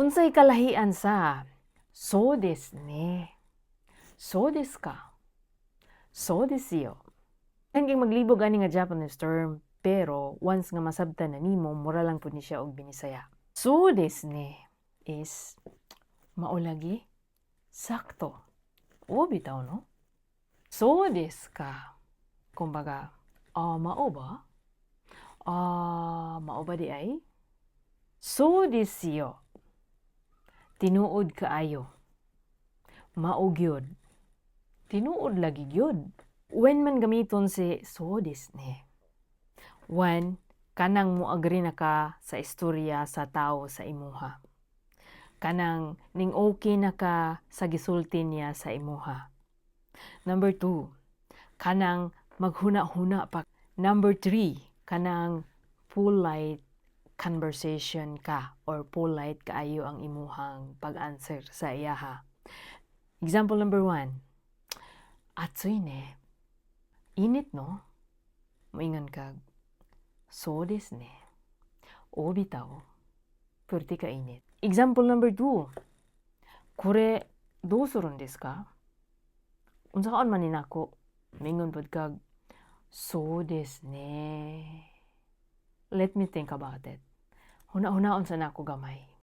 Unsay kalahian sa so desu ne, so desu ka, so desu yo. Hanggang maglibog ani nga Japanese term, pero once nga masabtan na nimo, mura lang po ni siya og binisaya. So desu ne is maulagi, sakto. O bitaw no? So desu ka. Kumbaga, mao ba? Mao ba di ay? So desu yo. Tinuod kaayo. Mao gyud. Tinuod lagi gyud. When man gamiton si so desu ne. One, kanang moagri na ka sa istorya sa tao sa imuha. Kanang ning okay na ka sa gisulti niya sa imuha. Number 2, kanang maghuna-huna pa. Number 3, kanang polite conversation ka or polite kaayo ang imuhang pag-answer sa iyaha. Example number 1, atsui ne. Init no? Moingon kag, so desu ne. O bitaw, purti ka init. Example number 2, kore, do surun desu ka? Unsa kaon man ni nako? Mingon pod kag, so desu ne. Let me think about it. Huna-hunaon sa nako gamay.